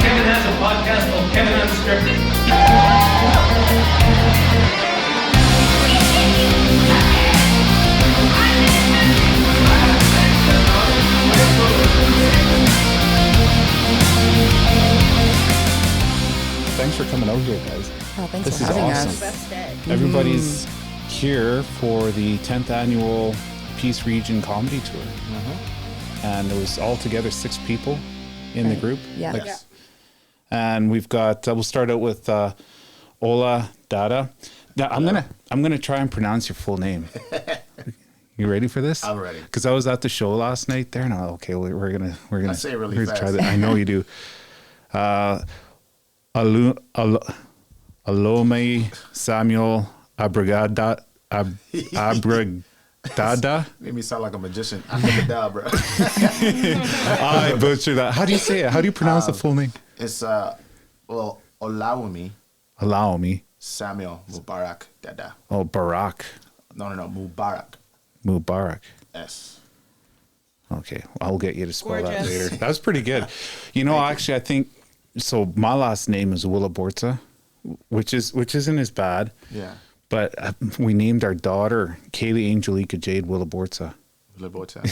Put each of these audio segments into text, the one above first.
Kevin has a podcast called Kevin Unscripted. Thanks for coming out here, guys. Oh, thanks This for is having awesome. us. Best day. Everybody's here for the 10th annual Peace Region Comedy Tour. And there was altogether 6 people in the group. Yeah. Yeah. And we've got, we'll start out with Ola Dada. Now, I'm gonna try and pronounce your full name. You ready for this? I'm ready. Because I was at the show last night there, and I'm okay. We're gonna I say it really we're gonna try fast. that. I know you do. Alome Samuel Abragada. Made me sound like a magician. Abracadabra. I butchered that. How do you say it? How do you pronounce the full name? It's Olawumi Allow me. Samuel Mubarak Dada. Oh, Barack No, Mubarak. Mubarak. S. Okay, I'll get you to spell that Gorgeous. later. That's pretty good. You know, actually, I think so. My last name is Willaborza, which isn't as bad. Yeah. But we named our daughter Kaylee Angelica Jade Willaborza. Libota.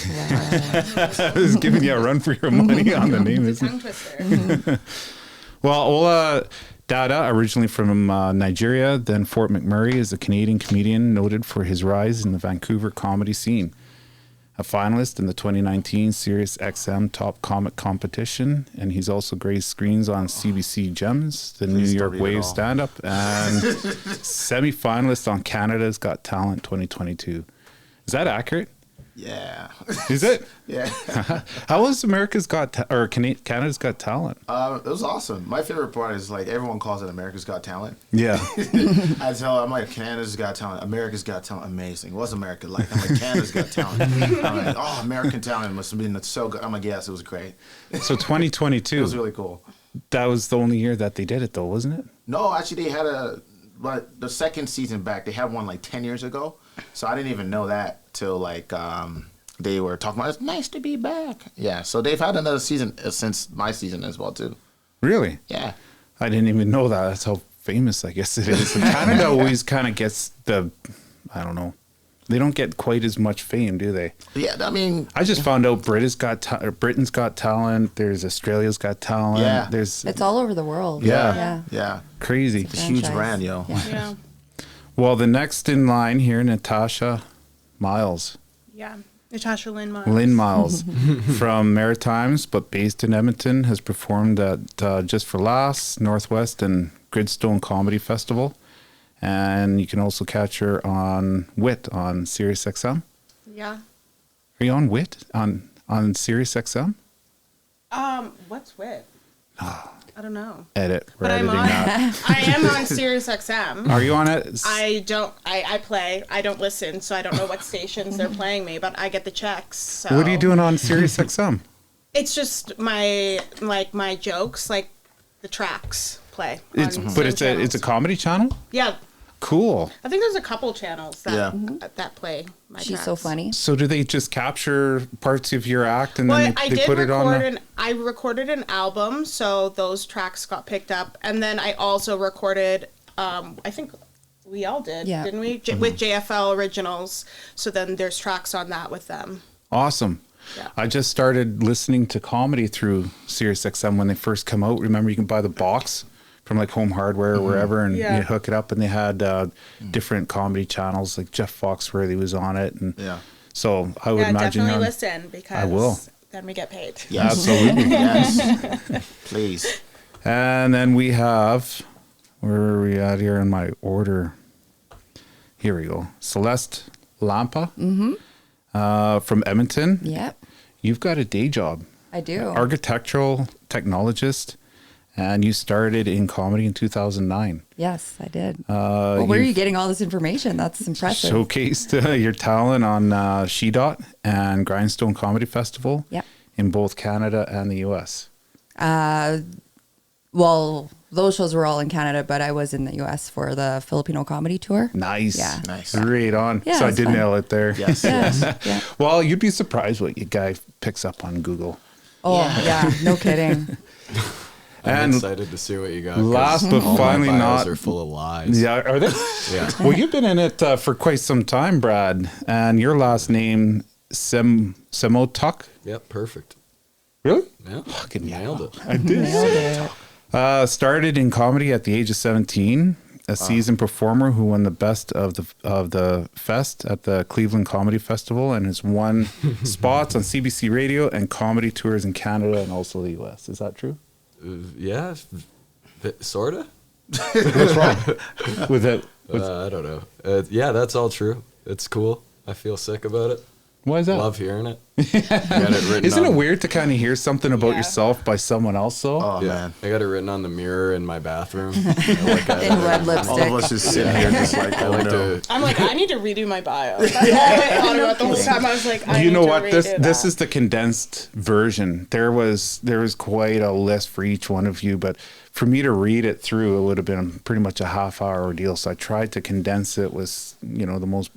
I was giving you a run for your money on the name, isn't it? Tongue twister. Well, Ola Dada, originally from Nigeria, then Fort McMurray, is a Canadian comedian noted for his rise in the Vancouver comedy scene. A finalist in the 2019 SiriusXM Top Comic competition, and he's also graced screens on CBC Gems, the New Please don't York read it Wave all. stand-up, and semi-finalist on Canada's Got Talent 2022. Is that accurate? Yeah. Is it? Yeah. How was America's Got Canada's Got Talent? It was awesome. My favorite part is like everyone calls it America's Got Talent. Yeah. I'm like, Canada's Got Talent. America's Got Talent. Amazing. What's America like? I'm like, Canada's Got Talent. I'm like, oh, American talent must have been so good. I'm like, yes, it was great. So 2022. It was really cool. That was the only year that they did it, though, wasn't it? No, actually, they had the second season back. They had one like 10 years ago. So I didn't even know that till like they were talking about, it's nice to be back. Yeah, so they've had another season since my season as well, too. Really? Yeah. I didn't even know that. That's how famous I guess it is. And Canada always kind of gets I don't know. They don't get quite as much fame, do they? Yeah, I mean, I just found out Britain's Got Talent. There's Australia's Got Talent. Yeah. It's all over the world. Yeah. yeah, Crazy. it's a huge Franchise. brand, yo. Yeah. Yeah. Well, the next in line here, Natasha Myles. Yeah. Natasha Lyn Myles. Lyn Myles from Maritimes, but based in Edmonton, has performed at Just for Laughs, Northwest, and Grindstone Comedy Festival. And you can also catch her on WIT on SiriusXM. Yeah. Are you on WIT on SiriusXM? What's with? I don't know. Edit. We're But I'm editing on. that. I am on SiriusXM. Are you on it? I don't. I play. I don't listen, so I don't know what stations they're playing me. But I get the checks. So. What are you doing on SiriusXM? It's just my jokes, like the tracks play. It's on but certain it's a channels. comedy channel. Yeah. Cool. I think there's a couple channels that Yeah. that play my She's tracks. so funny. So do they just capture parts of your act and Well, then I they did put it on? I recorded an album, so those tracks got picked up, and then I also recorded. I think we all did, Yeah. didn't we? With JFL Originals. So then there's tracks on that with them. Awesome. Yeah. I just started listening to comedy through SiriusXM when they first come out. Remember, you can buy the box from like Home Hardware or wherever, and Yeah. you hook it up, and they had different comedy channels. Like Jeff Foxworthy was on it, and Yeah. so I would Yeah, imagine definitely you're on- listen because I will. then we get paid. Yes. Absolutely. Yes. Please. And then we have, where are we at here in my order? Here we go. Celeste Lampa from Edmonton. Yep, You've got a day job, I do. architectural technologist, and you started in comedy in 2009. Yes, I did. Well, where are you you've getting all this information? That's impressive. Showcased your talent on SheDot and Grindstone Comedy Festival Yep. in both Canada and the US. Well, those shows were all in Canada, but I was in the US for the Filipino comedy tour. Nice. Yeah. Nice. Great on. Yeah, So I it's did fun. nail it there. Yes. Yeah. Yeah. Well, you'd be surprised what your guy picks up on Google. Oh, yeah. No kidding. I'm And excited to see what you got. 'cause last but all my finally bios not- are full of lies. Yeah, are they? Yeah. Well, you've been in it for quite some time, Brad. And your last name, Semotiuk? Yep. Perfect. Really? Yeah. Fucking Nailed it. I did. Nailed it. Started in comedy at the age of 17. A seasoned performer who won the best of the fest at the Cleveland Comedy Festival and has won spots on CBC Radio and comedy tours in Canada and also the US. Is that true? Yeah. Sorta. What's wrong with it? I don't know. Yeah, that's all true. It's cool. I feel sick about it. Why is that? Love hearing it. I got it written Isn't it on- weird to kind of hear something about Yeah. yourself by someone else? Though. Oh Yeah, man. I got it written on the mirror in my bathroom. In red All lipstick. of us just sitting here just like, I oh like no. to. I'm like, I need to redo my bio. That's all I thought about the whole time. I was like, I You need know to what? This redo this that. is the condensed version. There was quite a list for each one of you, but for me to read it through, it would have been pretty much a half-hour ordeal. So I tried to condense it. Was the most,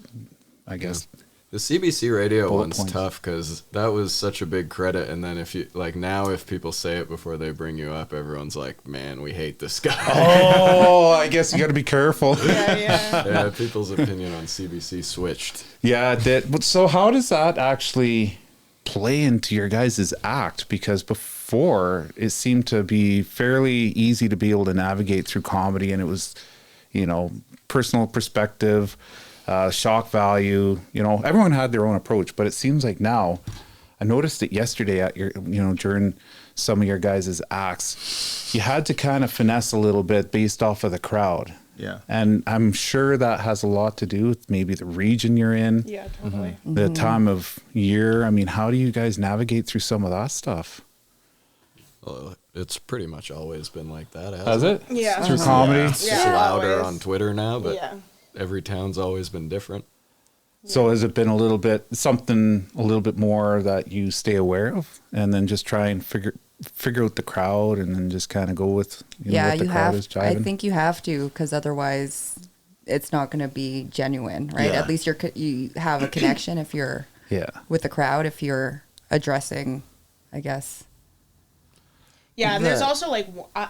I guess. The CBC radio Bullet one's points. tough because that was such a big credit. And then if you like now, if people say it before they bring you up, everyone's like, "Man, we hate this guy." Oh, I guess you got to be careful. Yeah. Yeah, people's opinion on CBC switched. Yeah, it did. But so how does that actually play into your guys' act? Because before it seemed to be fairly easy to be able to navigate through comedy, and it was, personal perspective, shock value. Everyone had their own approach, but it seems like now, I noticed it yesterday at your, during some of your guys' acts, you had to kind of finesse a little bit based off of the crowd. Yeah. And I'm sure that has a lot to do with maybe the region you're in, Yeah, totally. the time of year. I mean, how do you guys navigate through some of that stuff? Well, it's pretty much always been like that. Has it? Yeah. Through comedy? It's Yeah, louder always. on Twitter now, but Yeah. every town's always been different. So has it been something a little bit more that you stay aware of and then just try and figure out the crowd and then just kind of go with Yeah, what the you crowd have. is I jiving? think you have to, because otherwise, it's not going to be genuine, right? Yeah. At least you have a connection if you're Yeah. with the crowd. If you're addressing, I guess. Yeah, and there's The- also like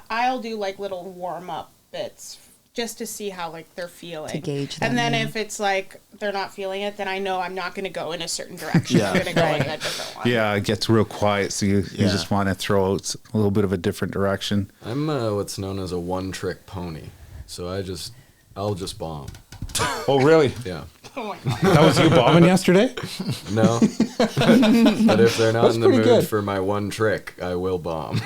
I'll do like little warm up bits just to see how like they're feeling. To gauge them, And then yeah. if it's like they're not feeling it, then I know I'm not going to go in a certain direction. Yeah. I'm going to go in Right. a different one. Yeah, it gets real quiet, so you Yeah. just want to throw out a little bit of a different direction. I'm what's known as a one-trick pony, so I'll just bomb. Oh, really? Yeah. Oh my god. That was you bombing yesterday? No. But if they're not That's in the pretty mood good. for my one trick, I will bomb.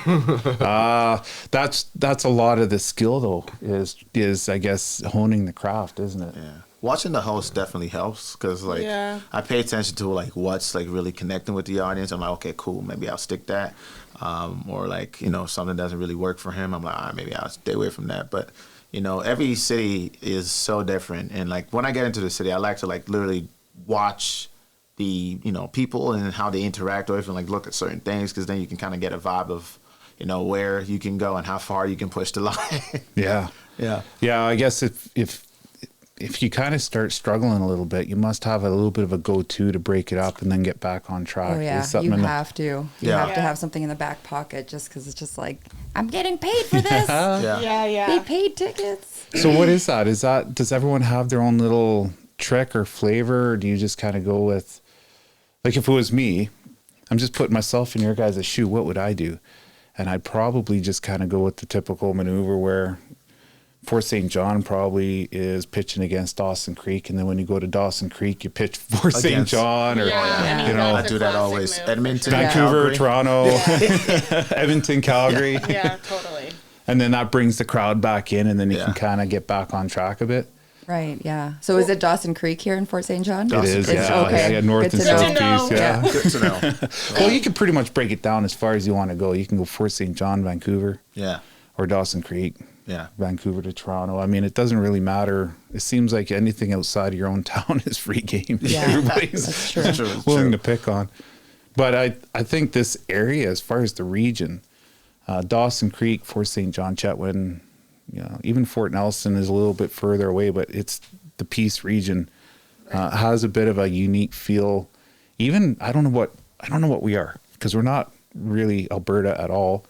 That's a lot of the skill though, is I guess honing the craft, isn't it? Yeah. Watching the host definitely helps because like Yeah. I pay attention to like what's like really connecting with the audience. I'm like, okay, cool, maybe I'll stick that. Or like, something doesn't really work for him. I'm like, all right, maybe I'll stay away from that. But every city is so different. And like when I get into the city, I like to like literally watch the, people and how they interact or even like look at certain things because then you can kind of get a vibe of, where you can go and how far you can push the line. Yeah. Yeah. Yeah, I guess if you kind of start struggling a little bit, you must have a little bit of a go-to to break it up and then get back on track. Oh yeah, Is something you in the- have to. You Yeah. have to Yeah. have something in the back pocket, just because it's just like, I'm getting paid for this. Yeah. Yeah, They yeah. paid tickets. So what is that? Does everyone have their own little trick or flavor, or do you just kind of go with, like if it was me, I'm just putting myself in your guys' shoe, what would I do? And I'd probably just kind of go with the typical maneuver where Fort St. John probably is pitching against Dawson Creek, and then when you go to Dawson Creek, you pitch Fort St. Against- John or Yeah. you know, I do that Classic always. move, for Edmonton, sure. Vancouver, Calgary. Toronto, Edmonton, Calgary. Yeah, totally. And then that brings the crowd back in, and then you Yeah. can kind of get back on track a bit. Right, yeah. So is it Dawson Creek here in Fort St. John? It is, It's- yeah. okay. Yeah, north Good and to know. south Good to know. piece, yeah. Good to know. Well, you can pretty much break it down as far as you want to go. You can go Fort St. John, Vancouver, Yeah. or Dawson Creek, Yeah. Vancouver to Toronto. I mean, it doesn't really matter. It seems like anything outside of your own town is free game. Yeah, Everybody's that's true. It's true, it's willing true. to pick on. But I think this area, as far as the region, Dawson Creek, Fort St. John, Chetwynd, even Fort Nelson is a little bit further away, but it's the Peace region has a bit of a unique feel. Even I don't know what we are, because we're not really Alberta at all,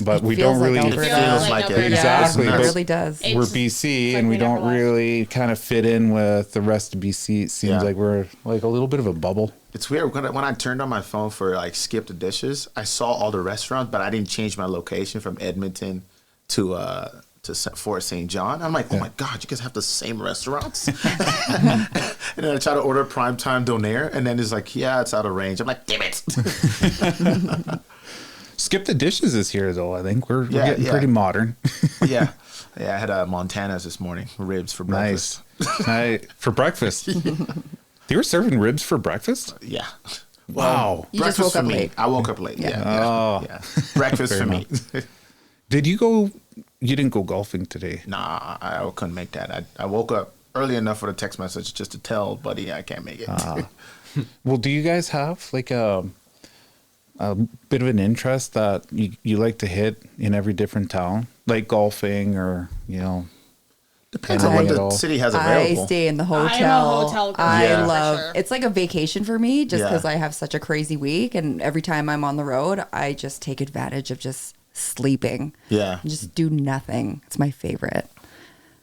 but we don't really. Alberta. It feels like it. Exactly. Yeah, it but really does. We're BC, and we never don't left. really kind of fit in with the rest of BC. It seems like we're like a little bit of a bubble. It's weird when I turned on my phone for like skip the dishes, I saw all the restaurants, but I didn't change my location from Edmonton to Fort St. John. I'm like, oh my god, you guys have the same restaurants. And then I try to order primetime donair, and then it's like, yeah, it's out of range. I'm like, damn it. Skip the dishes is here though. I think we're getting pretty modern. yeah, I had Montana's this morning, ribs for breakfast. Nice. For breakfast. They were serving ribs for breakfast? Yeah. Wow. You just Breakfast woke for up me. late. I woke up late. Yeah. Oh. Yeah. Breakfast for me. Did you go? You didn't go golfing today. Nah, I couldn't make that. I woke up early enough for the text message just to tell buddy I can't make it. Well, do you guys have like a bit of an interest that you like to hit in every different town, like golfing or Depends on what anything at the all? city has I available. stay in the I'm a hotel. hotel girl, I Yeah. love for sure. it's like a vacation for me just Yeah. because I have such a crazy week, and every time I'm on the road, I just take advantage of just sleeping. Yeah. And just do nothing. It's my favorite.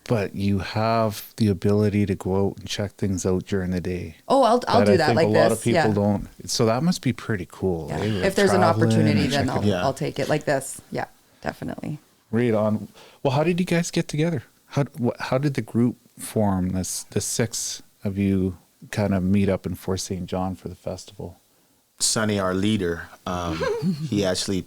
But you have the ability to go out and check things out during the day. Oh, I'll That do I that think like a this. lot of people yeah. don't. So that must be pretty cool. Yeah. eh? Like If there's an traveling opportunity, and then checking- Yeah. I'll take it like this. Yeah, definitely. Read on. Well, how did you guys get together? How did the group form? The six of you kind of meet up in Fort St. John for the festival. Sonny, our leader, he actually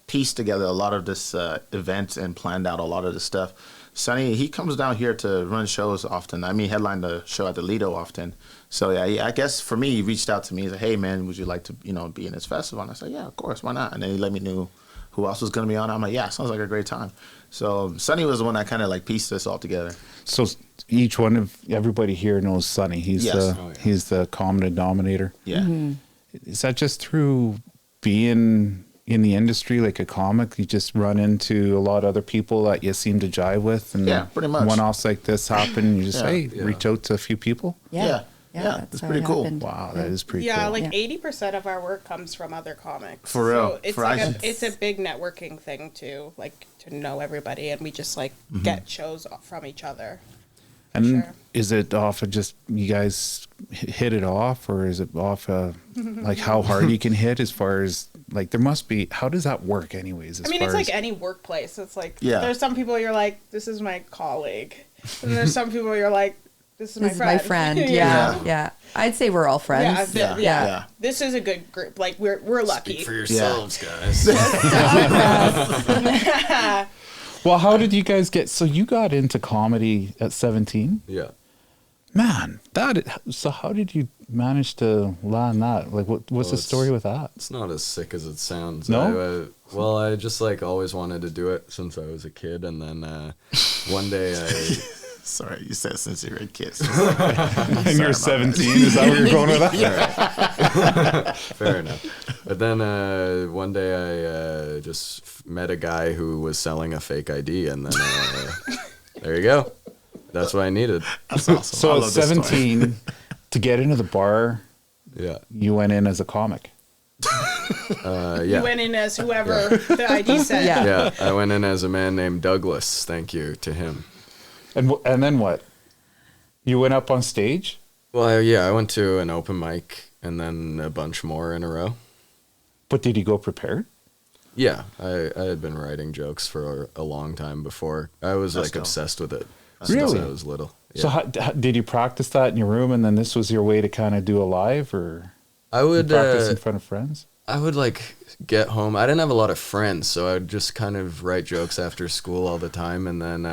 pieced together a lot of this event and planned out a lot of the stuff. Sonny, he comes down here to run shows often. I mean, headline the show at the Lido often. So yeah, I guess for me, he reached out to me. He said, "Hey man, would you like to be in this festival?" And I said, "Yeah, of course, why not?" And then he let me know who else was going to be on. I'm like, "Yeah, sounds like a great time." So Sonny was the one that kind of like pieced this all together. So each one of everybody here knows Sonny. He's Yes. he's the common denominator. Yeah. Is that just through being in the industry, like a comic? You just run into a lot of other people that you seem to jive with, and Yeah, pretty much. one-offs like this happen. You just Yeah. reach out to a few people. Yeah. that's It's how pretty it cool. happened. Wow, that is pretty Yeah, cool. like Yeah. 80% of our work comes from other comics. For real. So it's For like us. it's a big networking thing too, like to know everybody, and we just like get shows from each other. And Sure. is it off of just you guys hit it off, or is it off like how hard you can hit? As far as like, there must be. How does that work, anyways? As I mean, far it's like as, any workplace. It's like Yeah. there's some people you're like, this is my colleague, and there's some people you're like, this is my This is friend. my friend. Yeah. Yeah. I'd say we're all Yeah, friends. yeah. Yeah. This is a good group. Like we're lucky. Speak for yourselves, guys. well, how did you guys get? So you got into comedy at 17. Yeah. Man, so how did you manage to land that? Like, what's the it's- story with that? It's not as sick as it sounds. No? I just like always wanted to do it since I was a kid, and then one day Sorry, you said since you were a kid. And you're 17. Is that where you're going with that? fair enough. But then one day I just met a guy who was selling a fake ID, and then there you go. That's what I needed. That's awesome. I So at love this story. 17, to get into the bar, Yeah. you went in as a comic. Yeah. You went in as whoever the ID said. Yeah. Yeah, I went in as a man named Douglas. Thank you to him. And then what? You went up on stage? Well, I went to an open mic and then a bunch more in a row. But did you go prepared? Yeah, I had been writing jokes for a long time before. I was That's like dope. obsessed with it Really? since I was little. Yeah. So did you practice that in your room, and then this was your way to kind of do a live, or I you would practice in front of friends? I would like get home. I didn't have a lot of friends, so I would just kind of write jokes after school all the time, and then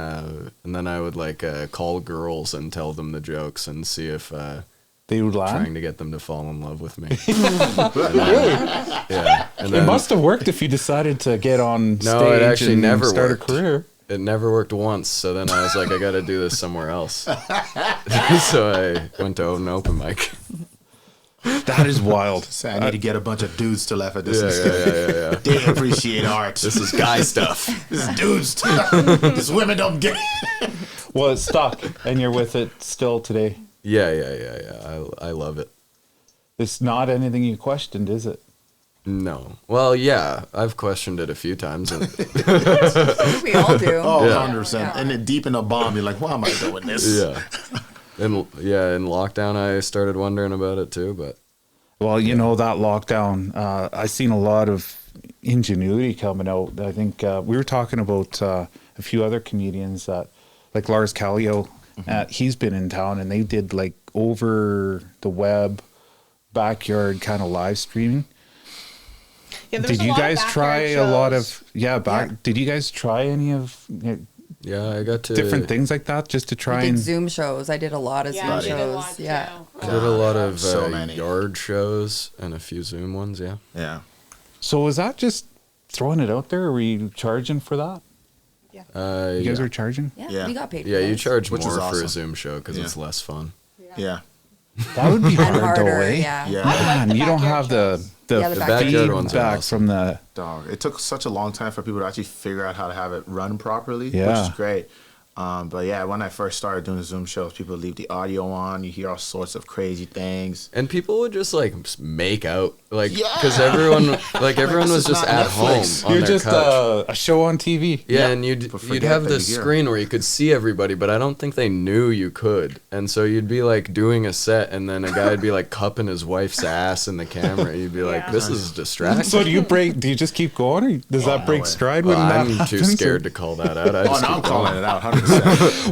I would like call girls and tell them the jokes and see if They would trying laugh. to get them to fall in love with me. Yeah. And It then must have worked if you decided to get on stage No, it actually and never start worked. a career. It never worked once, so then I was like, I got to do this somewhere else. So I went to an open mic. That is wild. So I need to get a bunch of dudes to laugh at this. Yeah. They appreciate art. This is guy stuff. This is dude stuff. This women don't get. Well, it's stuck, and you're with it still today. Yeah. I love it. It's not anything you questioned, is it? No. Well, yeah, I've questioned it a few times. And We all do. Oh, Yeah. 100%. And then deep in the bomb, you're like, why am I doing this? yeah. In lockdown, I started wondering about it too. But Well, you know, that lockdown, I seen a lot of ingenuity coming out. I think we were talking about a few other comedians that, like Lars Kallio, he's been in town, and they did like over the web, backyard kind of live streaming. Yeah, there's Did a you lot of guys backyard try a lot shows. of Did you guys try any of yeah, I got to different things like that just to try I did and Zoom shows. I did a lot of Yeah, I Zoom did a shows. lot Yeah. too. I did a lot of So many. yard shows and a few Zoom ones. Yeah. Yeah. So was that just throwing it out there, or were you charging for that? You guys Yeah. were charging? Yeah, Yeah. we got paid for Yeah, you this. charge Which is more for awesome. a Zoom show because Yeah. it's less fun. Yeah. That would be And hard though, harder, eh? yeah. Yeah. Man, you don't backyard have the Yeah, the The backyard ones are feedback awesome. from the Dog. It took such a long time for people to actually figure out how to have it run properly, which Yeah. is great. But yeah, when I first started doing Zoom shows, people leave the audio on. You hear all sorts of crazy things. And people would just like make out, like, Yeah. because everyone this was is just not at Netflix. home on you're their just couch. a show on TV. Yeah, Yeah, and but you'd forget have that the you hear. screen where you could see everybody, but I don't think they knew you could. And so you'd be like doing a set, and then a guy would be like cupping his wife's ass in the camera. You'd be like, Yeah. "This is distracting." So do you just keep going, or does that break way. stride when that I'm too happens, or- scared to call that out. I Oh, just no, I'm keep calling going. it out 100%.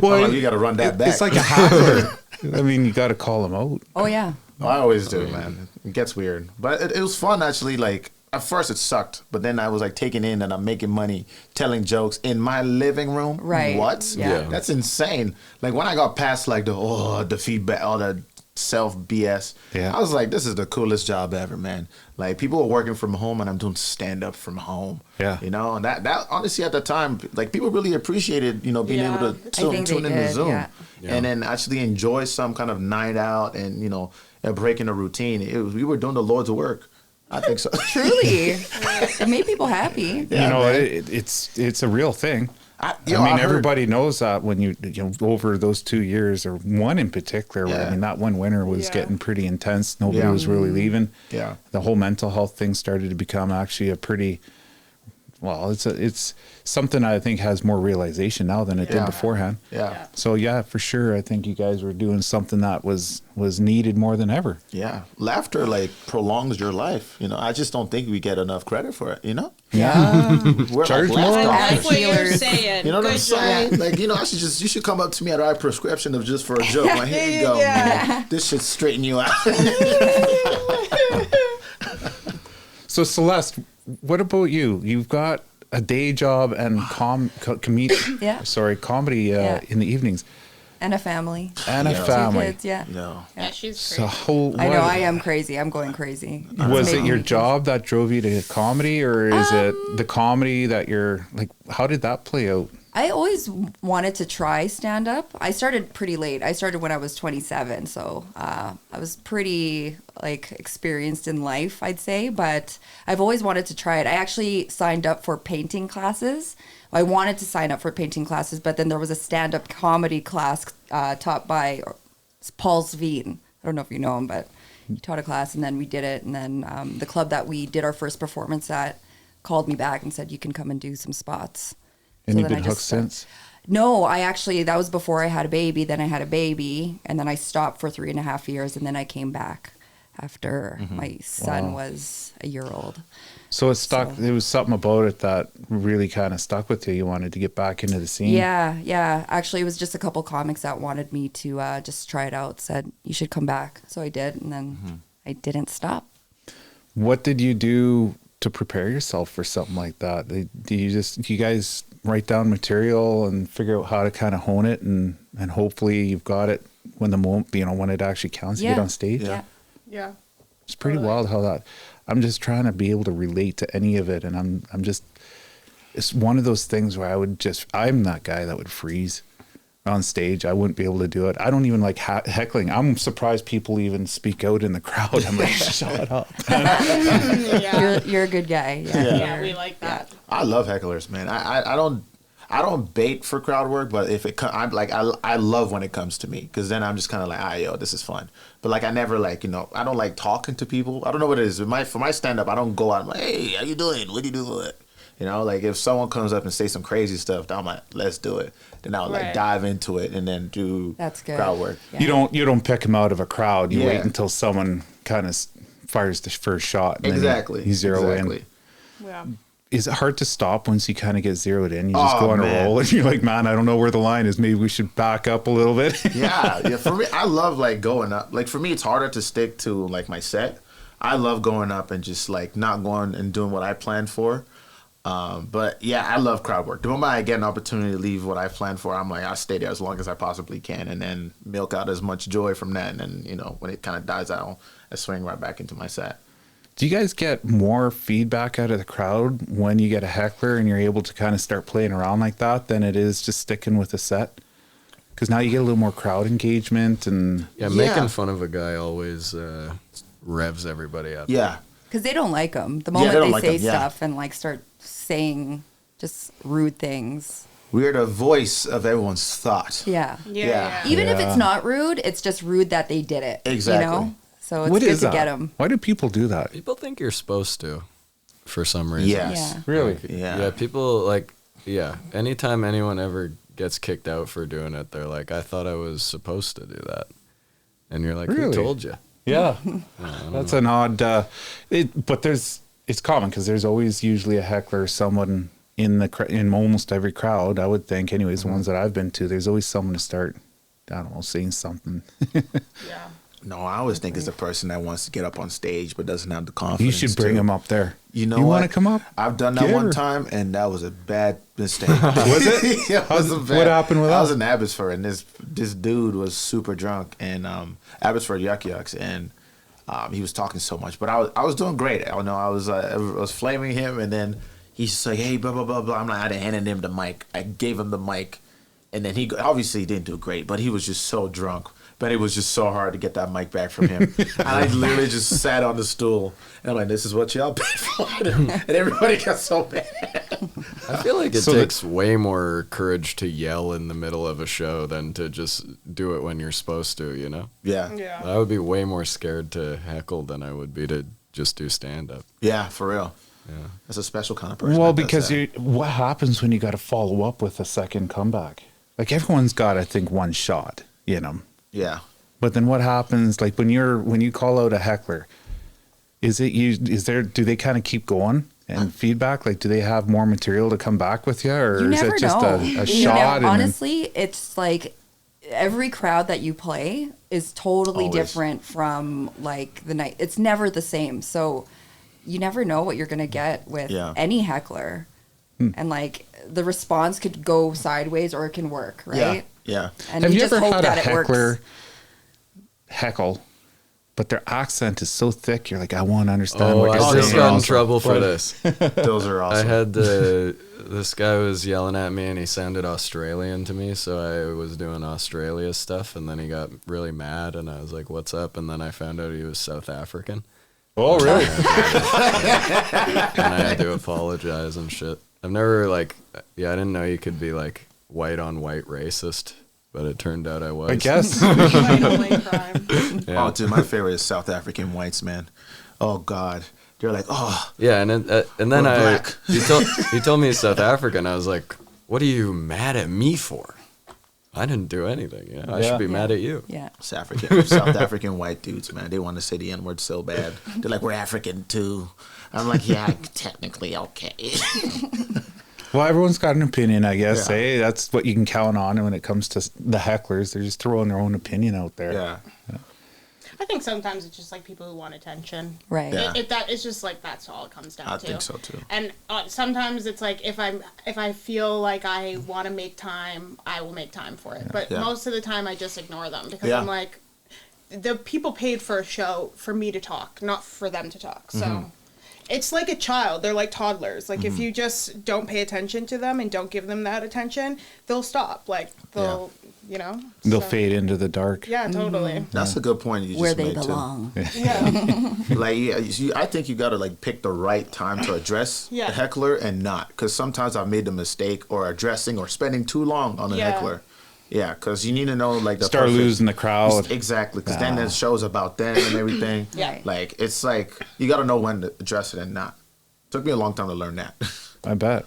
Well, Well, you got to run that back. It's like a hacker. I mean, you got to call them out. Oh yeah. I always do, man. It gets weird. But it was fun, actually. Like, at first it sucked, but then I was like taking in and I'm making money telling jokes in my living room. Right. What? Yeah. That's insane. Like, when I got past like the feedback, all the self BS, Yeah. I was like, this is the coolest job ever, man. Like, people are working from home and I'm doing stand up from home. Yeah. You know, and that honestly at the time, like, people really appreciated, you know, being Yeah. able to I think tune they into did, Zoom yeah. and then actually enjoy some kind of night out and, you know, breaking the routine. We were doing the Lord's work. I think so. Truly. It made people happy. Yeah, you know, man. it's a real thing. I I mean, everybody knows that when you know over those 2 years, or one in particular, where, I Yeah. mean, that one winter was Yeah. getting pretty intense. Nobody Yeah. was really leaving. Yeah. The whole mental health thing started to become actually a pretty, well, it's something I think has more realization now than it did Yeah. beforehand. Yeah. So yeah, for sure, I think you guys were doing something that was needed more than ever. Yeah. Laughter like prolongs your life. You know, I just don't think we get enough credit for it, you know? Yeah. We're Charge like more. laugh I like doctors. what you're Healers. saying. You know what I'm Good saying? job. Like, you know, you should come up to me and write a prescription of just for a joke. Like, here you go, man. This should straighten you out. So Celeste, what about you? You've got a day job and comedy Yeah. in the evenings And a family. and a Yeah. 2 family. kids, yeah. No. Yeah, she's So great. I know I am crazy. I'm going crazy. It's was it making your me- job that drove you to comedy, or is it the comedy that you're like? How did that play out? I always wanted to try stand up. I started pretty late. I started when I was 27, so I was pretty like experienced in life, I'd say. But I've always wanted to try it. I actually signed up for painting classes. I wanted to sign up for painting classes, but then there was a stand up comedy class taught by Paul Sveen. I don't know if you know him, but he taught a class, and then we did it. And then the club that we did our first performance at called me back and said, "You can come and do some spots." And So you've then been I hooked just since. No, I actually, that was before I had a baby. Then I had a baby, and then I stopped for 3.5 years, and then I came back after my son was a year old. So it stuck. So- There was something about it that really kind of stuck with you. You wanted to get back into the scene. Yeah. Actually, it was just a couple comics that wanted me to just try it out, said, you should come back. So I did, and then I didn't stop. What did you do to prepare yourself for something like that? Do you guys write down material and figure out how to kind of hone it, and hopefully you've got it when the moment, when it actually counts, you get on stage? Yeah. Yeah. It's pretty wild how that. I'm just trying to be able to relate to any of it, and I'm just. It's one of those things where I'm that guy that would freeze. on stage. I wouldn't be able to do it. I don't even like heckling. I'm surprised people even speak out in the crowd. I'm like, shut up. Yeah. You're a good guy. Yeah, we like that. I love hecklers, man. I don't bait for crowd work, but if it I'm like I love when it comes to me, because then I'm just kind of like, yo, this is fun. But like I never like, I don't like talking to people. I don't know what it is. For my stand up, I don't go out and like, hey, how you doing? What do you do? Like if someone comes up and say some crazy stuff, I'm like, let's do it. Then I'll like dive into it and then do That's good. crowd work. Yeah. You don't pick them out of a crowd. You Yeah. wait until someone kind of fires the first shot. And Exactly. Then you zero in. Yeah. Is it hard to stop once you kind of get zeroed in? You just go on man. a roll and you're like, man, I don't know where the line is. Maybe we should back up a little bit. Yeah. For me, I love like going up. Like for me, it's harder to stick to like my set. I love going up and just like not going and doing what I planned for. But yeah, I love crowd work. The moment I get an opportunity to leave what I planned for, I'm like, I'll stay there as long as I possibly can, and then milk out as much joy from that. And then, when it kind of dies out, I swing right back into my set. Do you guys get more feedback out of the crowd when you get a heckler and you're able to kind of start playing around like that than it is just sticking with a set? Because now you get a little more crowd engagement and making fun of a guy always revs everybody up. Yeah. Because they don't like them. The moment they don't they like say 'em, yeah. stuff and like start saying just rude things. We're the voice of everyone's thought. Yeah. Yeah. Even if Yeah. it's not rude, it's just rude that they did it. Exactly. So it's what good is to that? get them. Why do people do that? People think you're supposed to, for some reason. Yes. Yeah. Really? Yeah. People anytime anyone ever gets kicked out for doing it, they're like, I thought I was supposed to do that. And you're like, Really? who told you? Yeah. That's an odd, but it's common because there's always usually a heckler, someone in almost every crowd, I would think, anyways, the ones that I've been to, there's always someone to start, I don't know, saying something. Yeah. No, I always think it's the person that wants to get up on stage but doesn't have the confidence. You should bring to. them up there. You know you what? want to come up? I've done that Get one her. time, and that was a bad mistake. Was it? Yeah, it was a bad. What happened with I that? was in Abbotsford, and this dude was super drunk, and Abbotsford Yuck Yucks, and he was talking so much, but I was doing great. I know I was flaming him, and then he's just like, hey, blah blah blah blah. I'm like, I handed him the mic. I gave him the mic, and then he obviously didn't do great, but he was just so drunk. But it was just so hard to get that mic back from him. And I literally just sat on the stool. And I'm like, this is what y'all paid for. And everybody got so mad. I feel like it So takes way more courage to yell in the middle of a show than to just do it when you're supposed to, Yeah. Yeah. I would be way more scared to heckle than I would be to just do stand-up. Yeah, for real. Yeah. That's a special kind of person. Well, that does because that. what happens when you got to follow up with a second comeback? Like everyone's got, I think, one shot in them. Yeah. But then what happens, like when you call out a heckler, do they kind of keep going and feedback? Like, do they have more material to come back with you, or You is never it just know. a You shot? know, and then- honestly, it's like every crowd that you play is totally Always. different from like the night. It's never the same. So you never know what you're going to get with Yeah. any heckler. And like the response could go sideways or it can work, right? Yeah. And have you you just ever hope had a that it heckler works. heckle, but their accent is so thick, you're like, I won't understand Oh, what I you're just saying. got in awesome. trouble for this. Those are I awesome. had this guy was yelling at me and he sounded Australian to me, so I was doing Australia stuff, and then he got really mad and I was like, what's up? And then I found out he was South African. Oh, really? And I had to apologize and shit. I've never I didn't know you could be like white on white racist, but it turned out I was. I guess. White only crime. Yeah. Oh, dude, my favorite is South African whites, man. Oh, God. They're like, oh, Yeah, and then We're black. he told me he's South African. I was like, "What are you mad at me for? I didn't do anything. I Yeah. should be mad at you." Yeah. South African white dudes, man. They want to say the N-word so bad. They're like, we're African, too. I'm like, yeah, technically, okay. Well, everyone's got an opinion, I guess. Yeah. Hey, that's what you can count on. And when it comes to the hecklers, they're just throwing their own opinion out there. Yeah. I think sometimes it's just like people who want attention. Right. Yeah. It's just like that's all it comes down to. I think so, too. And sometimes it's like if I feel like I want to make time, I will make time for it. But Yeah. most of the time, I just ignore them because Yeah. I'm like, the people paid for a show for me to talk, not for them to talk. So it's like a child. They're like toddlers. Like if you just don't pay attention to them and don't give them that attention, they'll stop. Like they'll, you know, They'll so- fade into the dark. Yeah, totally. That's a good point you just Where they made too. belong. Yeah. Like, I think you got to like pick the right time to address Yeah. the heckler and not, because sometimes I've made the mistake or addressing or spending too long on the Yeah. heckler. Yeah, because you need to know like the Start perfect- losing the crowd. Exactly, because then the show's about them and everything. Yeah. Like it's like you got to know when to address it and not. Took me a long time to learn that. I bet.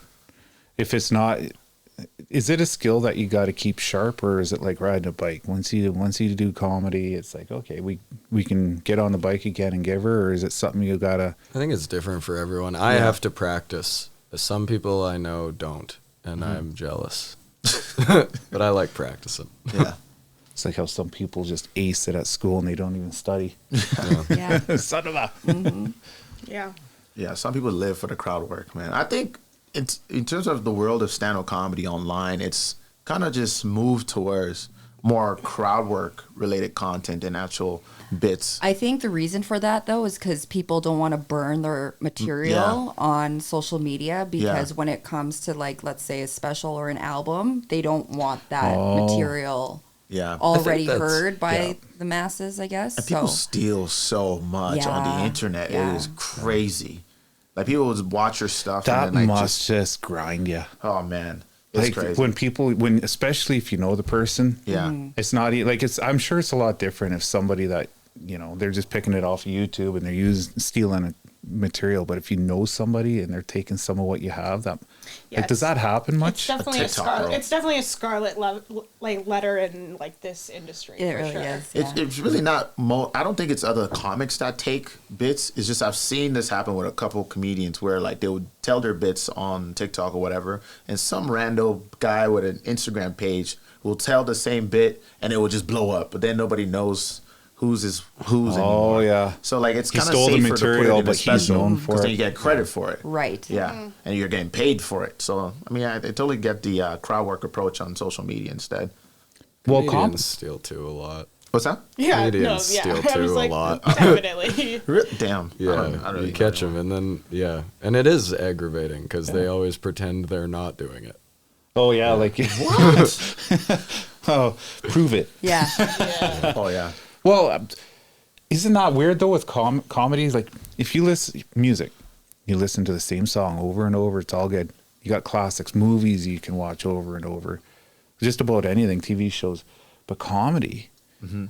If it's not, is it a skill that you got to keep sharp, or is it like riding a bike? Once you do comedy, it's like, okay, we can get on the bike again and give her, or is it something you gotta? I think it's different for everyone. I have to practice. Some people I know don't, and I'm jealous. But I like practicing. Yeah. It's like how some people just ace it at school and they don't even study. Yeah. Son of a. Yeah. Yeah, some people live for the crowd work, man. I think it's in terms of the world of stand-up comedy online, it's kind of just moved towards more crowd work related content and actual bits. I think the reason for that though is because people don't want to burn their material on social media, because when it comes to like, let's say a special or an album, they don't want that material Yeah. already that's- heard by yeah. the masses, I guess. And people So steal so much on the Yeah, internet. yeah. It is crazy. Like people would watch your stuff That and then like must just grind you. oh man. It's Like crazy. when especially if you know the person. Yeah. It's not like I'm sure it's a lot different if somebody that, you know, they're just picking it off of YouTube and they're stealing material. But if you know somebody and they're taking some of what you have, that like, does that happen It's much? definitely a TikTok scarlet. girl. It's definitely a scarlet like letter in like this industry. it for really sure. is. Yeah. It's really not. I don't think it's other comics that take bits. It's just I've seen this happen with a couple comedians where like they would tell their bits on TikTok or whatever, and some rando guy with an Instagram page will tell the same bit and it will just blow up. But then nobody knows whose is whose Oh, anymore. yeah. So like it's He kind of stole the safer to put it material, in a but he's special known for because then it. you get credit for it. Right. Yeah, and you're getting paid for it. So I mean, I totally get the crowd work approach on social media instead. Well, Comedians steal too a lot. What's that? Yeah, Comedians steal I was too like, a lot. definitely. Damn. I Yeah, don't really you know catch that them, and then and it is aggravating because they always pretend they're not doing it. Oh yeah, like oh, prove it. Yeah. Yeah. Oh yeah. Well, isn't that weird though with comedies? Like if you listen music, you listen to the same song over and over. It's all good. You got classics, movies you can watch over and over, just about anything, TV shows. But comedy,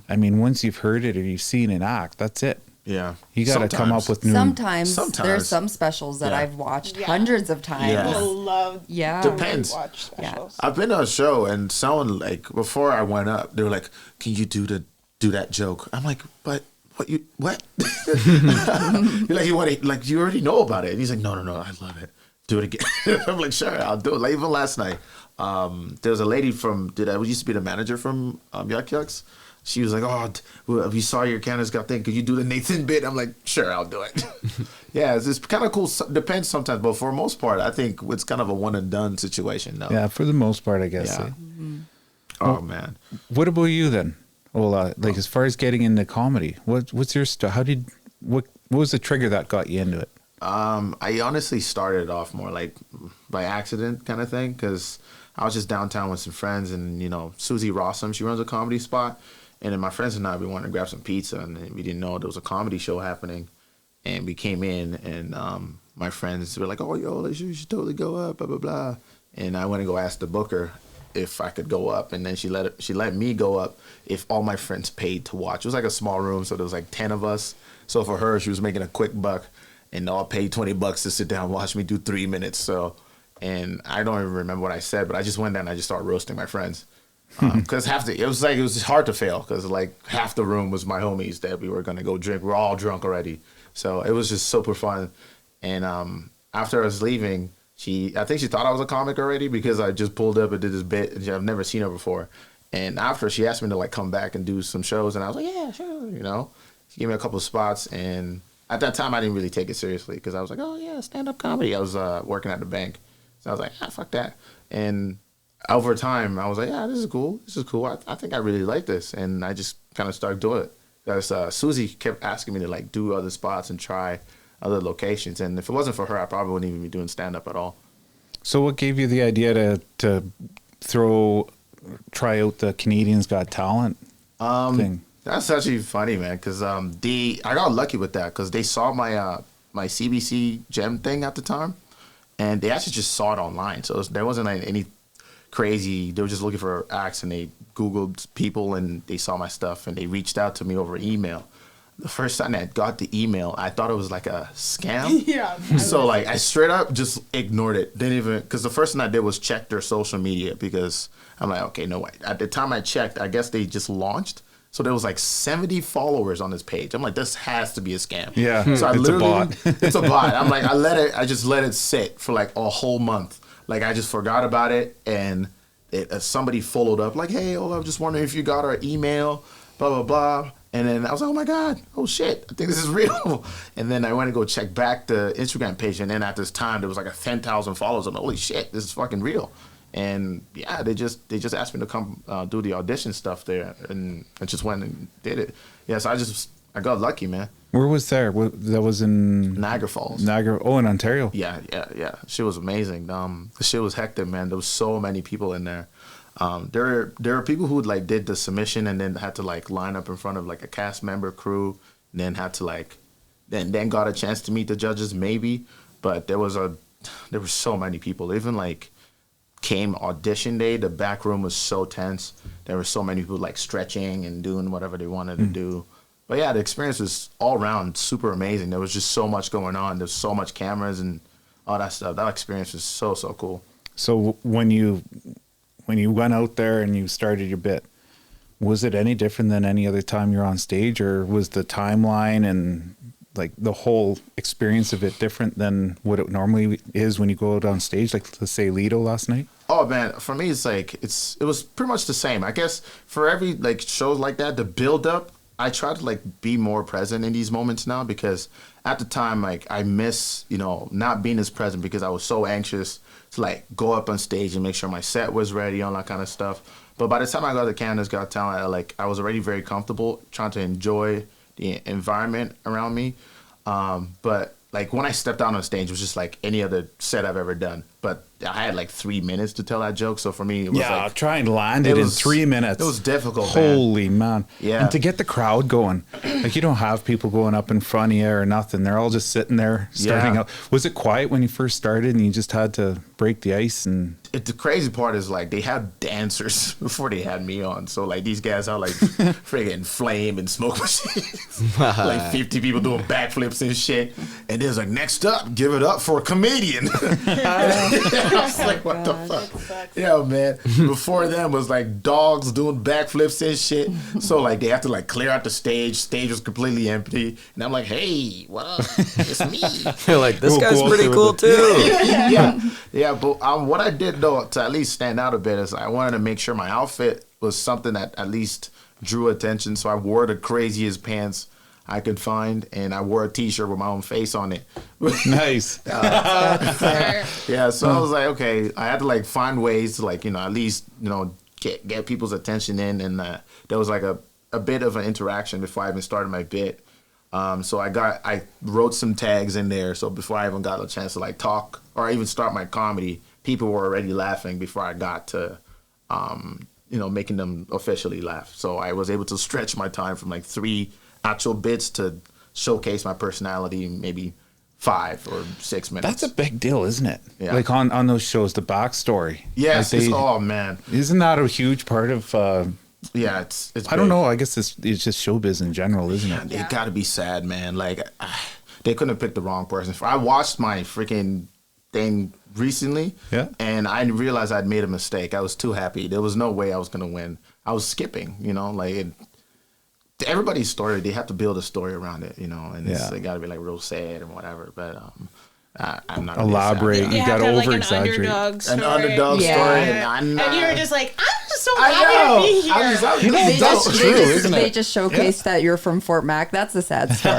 I mean, once you've heard it or you've seen an act, that's it. Yeah. You got to come up with new. Sometimes Sometimes. there's some specials that Yeah. I've watched Yeah. hundreds of times. Yeah. People love Yeah. Depends. watch specials. I've been to a show and someone like before I went up, they were like, "Can you do that joke?" I'm like, "But what you what?" You're like, "You want to like you already know about it?" And he's like, "No, I love it. Do it again." I'm like, "Sure, I'll do it." Like even last night, there was a lady from used to be the manager from Yuck Yucks. She was like, "Oh, we saw your Canada's Got Thing. Could you do the Nathan bit?" I'm like, "Sure, I'll do it." Yeah, it's kind of cool. Depends sometimes, but for the most part, I think it's kind of a one and done situation. Though. Yeah, for the most part, I guess. Yeah. eh? Oh man. What about you then, Ola? Like as far as getting into comedy, what's your what was the trigger that got you into it? I honestly started off more like by accident kind of thing because I was just downtown with some friends and Susie Rossum, she runs a comedy spot, and then my friends and I, we wanted to grab some pizza and we didn't know there was a comedy show happening, and we came in and my friends were like, "Oh, yo, you should totally go up, blah blah blah," and I went and go ask the booker if I could go up, and then she let me go up if all my friends paid to watch. It was like a small room, so there was like 10 of us. So for her, she was making a quick buck, and all paid $20 to sit down and watch me do 3 minutes. So, and I don't even remember what I said, but I just went down and I just started roasting my friends. Because it was hard to fail because like half the room was my homies that we were gonna go drink. We were all drunk already, so it was just super fun. And after I was leaving, I think she thought I was a comic already because I just pulled up and did this bit, and I've never seen her before. And after, she asked me to like come back and do some shows, and I was like, "Yeah, sure," She gave me a couple of spots, and at that time I didn't really take it seriously because I was like, "Oh yeah, stand-up comedy." I was working at the bank, so I was like, "Fuck that." And over time, I was like, "Yeah, this is cool. I think I really like this," and I just kind of started doing it. Because Susie kept asking me to like do other spots and try other locations. And if it wasn't for her, I probably wouldn't even be doing stand-up at all. So what gave you the idea to try out the Canadians Got Talent thing? That's actually funny, man, because I got lucky with that because they saw my my CBC Gem thing at the time, and they actually just saw it online. So there wasn't like any crazy. They were just looking for acts, and they Googled people, and they saw my stuff, and they reached out to me over email. The first time I got the email, I thought it was like a scam. Yeah. So like I straight up just ignored it. Didn't even, because the first thing I did was check their social media because I'm like, okay, no way. At the time I checked, I guess they just launched. So there was like 70 followers on this page. I'm like, this has to be a scam. Yeah, so I it's a bot. It's a bot. I'm like, I just let it sit for like a whole month. Like I just forgot about it, and somebody followed up like, hey, Ola, I'm just wondering if you got our email, blah blah blah. And then I was like, oh my God, oh shit, I think this is real. And then I went to go check back the Instagram page, and then at this time there was like 10,000 followers. I'm like, holy shit, this is fucking real. And yeah, they just asked me to come do the audition stuff there, and I just went and did it. Yeah, so I got lucky, man. Where was there? That was in Niagara Falls. Oh, in Ontario. Yeah. Shit was amazing. The shit was hectic, man. There was so many people in there. There are people who like did the submission and then had to like line up in front of like a cast member crew, and then had to like then got a chance to meet the judges maybe. But there were so many people. Even like came audition day, the back room was so tense. There were so many people like stretching and doing whatever they wanted to do. But yeah, the experience was all around super amazing. There was just so much going on. There's so much cameras and all that stuff. That experience was so cool. So when you went out there and you started your bit, was it any different than any other time you're on stage, or was the timeline and like the whole experience of it different than what it normally is when you go out on stage? Like let's say Lido last night. Oh man, for me it's like it was pretty much the same. I guess for every like shows like that, the build up, I try to like be more present in these moments now, because at the time like I miss, not being as present because I was so anxious to like go up on stage and make sure my set was ready, all that kind of stuff. But by the time I got to Canada's Got Talent, I was already very comfortable trying to enjoy the environment around me. But like when I stepped out on stage, it was just like any other set I've ever done. But I had like 3 minutes to tell that joke. So for me, it was like... try and land it in 3 minutes. It was difficult, Holy man. Yeah. And to get the crowd going. Like you don't have people going up in front of you or nothing. They're all just sitting there starting out. Was it quiet when you first started and you just had to break the ice? And the crazy part is like they had dancers before they had me on. So like these guys are like friggin' flame and smoke machines. Like 50 people doing backflips and shit. And there's like, next up, give it up for a comedian. I was like, what the fuck? Yeah, man. Before them was like dogs doing backflips and shit. So like they have to like clear out the stage. Stage was completely empty. And I'm like, hey, what up? It's me. You're like, this guy's pretty cool too. Yeah. But what I did though to at least stand out a bit is I wanted to make sure my outfit was something that at least drew attention. So I wore the craziest pants I could find, and I wore a T-shirt with my own face on it. nice. Yeah, so I was like, okay, I had to like find ways to like, at least, get people's attention in, and there was like a bit of an interaction before I even started my bit. So I wrote some tags in there, so before I even got a chance to like talk or even start my comedy, people were already laughing before I got to making them officially laugh. So I was able to stretch my time from like 3 actual bits to showcase my personality in maybe 5 or 6 minutes. That's a big deal, isn't it? Yeah. Like on those shows, the backstory. Yes. Like Oh man. Isn't that a huge part of? Yeah, it's. I don't know. I guess it's just showbiz in general, isn't it? They gotta be sad, man. Like they couldn't have picked the wrong person. I watched my freaking thing recently, and I realized I'd made a mistake. I was too happy. There was no way I was gonna win. I was skipping, everybody's story, they have to build a story around it, and they got to be like real sad and whatever. But I'm not elaborate. You got to over exaggerate. An underdog story, and you were just like, I'm just so happy to be here. They just showcased that you're from Fort Mac. That's a sad story.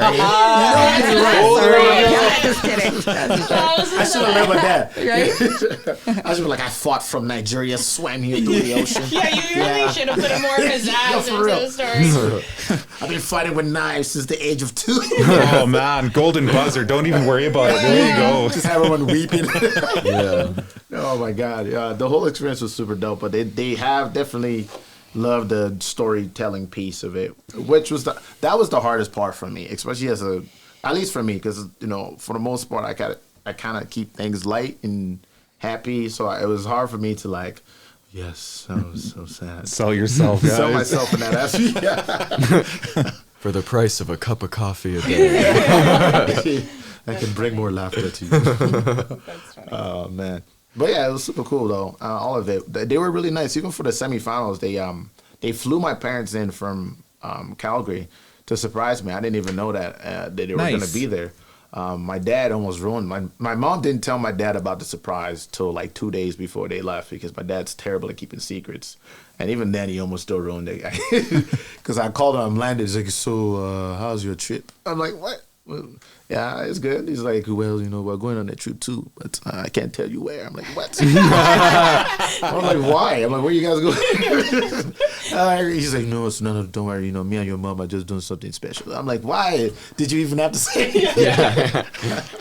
Just kidding. I should have learned with that. Right? I should be like, I fought from Nigeria, swam here through the ocean. Yeah, you really should have put more pizzazz for into real. the story. I've been fighting with knives since the age of 2. Oh man, golden buzzer. Don't even worry about it. There you go. Just have everyone weeping. Yeah. Oh my god, yeah, the whole experience was super dope. But they have definitely loved the storytelling piece of it, which was that was the hardest part for me, especially at least for me, because for the most part I kind of keep things light and happy, so it was hard for me to like. Yes, I was so sad. Sell yourself, guys. Sell myself in that aspect. Yeah. For the price of a cup of coffee a day. I can bring more laughter to you. That's funny. Oh man, but yeah, it was super cool though. All of it. They were really nice. Even for the semifinals, they flew my parents in from Calgary to surprise me. I didn't even know that they were Nice. going to be there. My dad almost ruined my mom didn't tell my dad about the surprise till like 2 days before they left, because my dad's terrible at keeping secrets, and even then he almost still ruined it. Because I called him, landed. He's like, "So how's your trip?" I'm like, "What?" Well, yeah, it's good. He's like, "Well, we're going on that trip too, but I can't tell you where." I'm like, "What?" I'm like, "Why?" I'm like, "Where you guys going?" He's like, "No, it's none of. Don't worry. Me and your mom are just doing something special." I'm like, "Why did you even have to say it?"